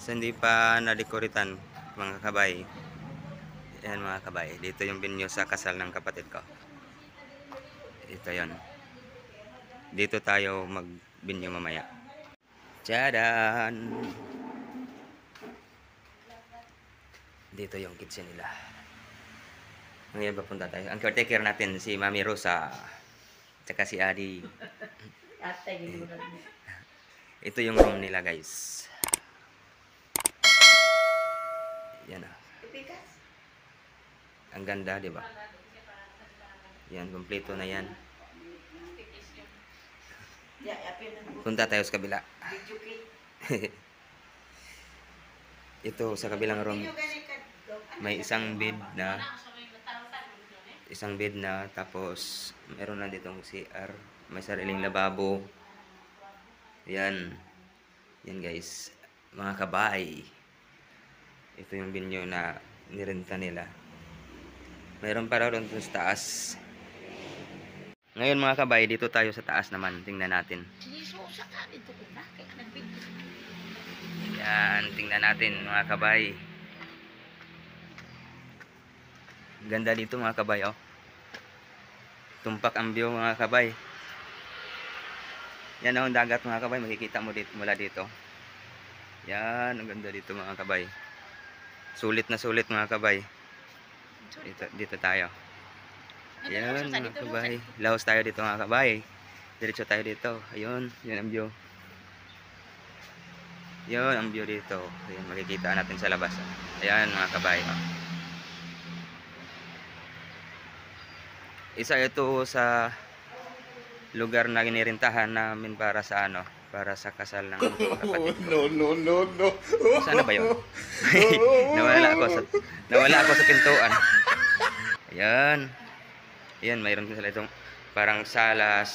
So, hindi pa nadekoritan mga kabay. Ayan mga kabay. Dito yung venue sa kasal ng kapatid ko. Ito yon. Dito tayo mag-venue mamaya. Tchadan! Dito yung kitchen nila. Ngayon papunta tayo. Ang caretaker natin si Mami Rosa. Tsaka si Adi. Ito yung room nila guys. Yan ah. Ang ganda, di ba? Yan, kompleto na yan. Punta tayo sa kabila. Ito sa kabilang room. May isang bed na tapos meron na ditong CR, may sariling lababo. Yan. Yan guys. Mga kabay. Ito yung venue na nirenta nila. Mayroon para ron sa taas. Ngayon mga kabay, dito tayo sa taas naman. Tingnan natin. Yan, tingnan natin mga kabay. Ganda dito mga kabay, oh. Tumpak ang view mga kabay. Yan ang dagat mga kabay, makikita mo dito mula dito. Yan, ang ganda dito mga kabay. Sulit na sulit mga kabay. Dito tayo. Yan mga kabay. Laos tayo dito mga kabay. Diretso tayo dito. Ayun, yun ang view. Yun ang view dito. Ayun, makikita natin sa labas. Ayan mga kabay. Isa ito sa lugar na ginirintahan namin para sa ano, para sa kasal ng kapatid ko. No. Sana ba yun? nawala ako sa pintuan. Ayan. Ayan, mayroon din sila itong parang salas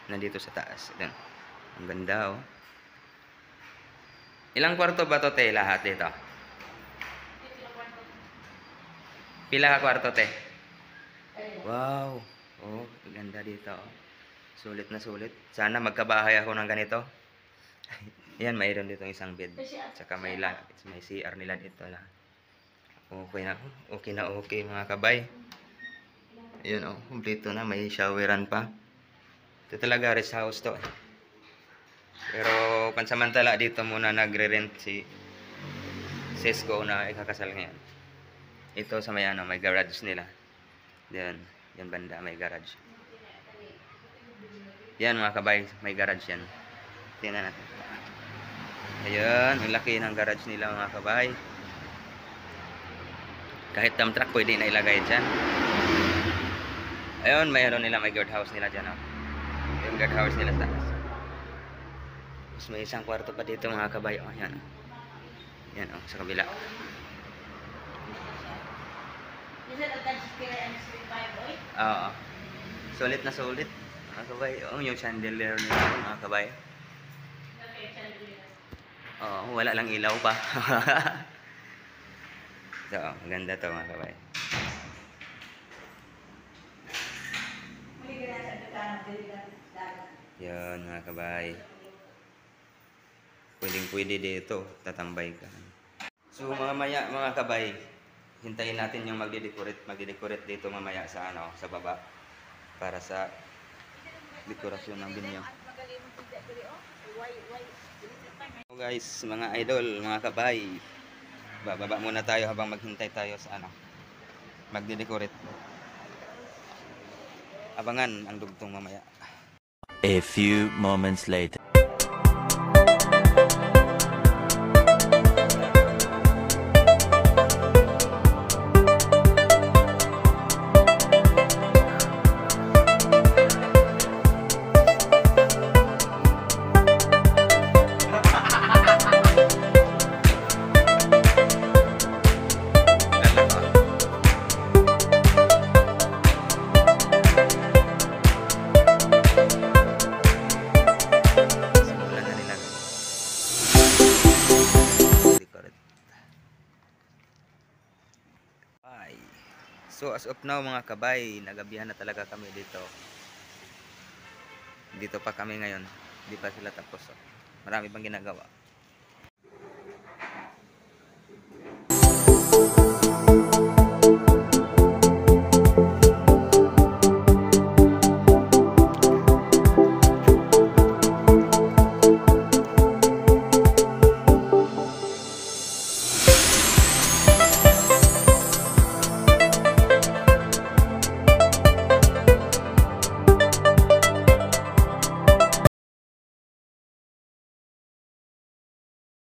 nandito sa taas. Ayan. Ang ganda oh. Ilang kwarto ba to te lahat dito? Pila ka kwarto te? Wow. Oh, ganda dito. Sulit na sulit. Sana magkabahay ako ng ganito. Ayan, mayroon dito isang bed. Tsaka may CR nila dito na. Okay mga kabay. Ayan oh, kumpleto na. May showeran pa. Ito talaga rest house to. Pero pansamantala dito muna nagre-rent si Cisco na ikakasal ngayon. Ito sa may ano, may garage nila. Yan banda, may garage. Yan mga kabay, may garage yan. Tingnan natin. Ayan, ang laki ng garage nila mga kabay. Kahit dump truck pwede na ilagay dyan. Ayun, mayroon nila, may guardhouse nila dyan. Oh. Yung guardhouse nila sa taas. Tapos may isang kwarto pa dito mga kabay. Oh, yan. Yan oh, sa kabila. Oo. Sulit na sulit. Mga kabay. Oh, yung chandelier nila mga kabay. Oo, wala lang ilaw pa. So, maganda to mga kabay. Yan mga kabay. Pwede dito. Tatambay ka. So mamaya mga kabay, hintayin natin yung magde-decorate dito mamaya sa ano, sa baba para sa dekorasyon ng binyo. So guys, mga idol, mga kabay, bababa muna tayo habang maghintay tayo sa ano, magde-decorate. Abangan ang dugtong mamaya. A few moments later. So as of now mga kabay, nagabihan na talaga kami dito. Dito pa kami ngayon. Hindi pa sila tapos. Marami pang ginagawa. guys.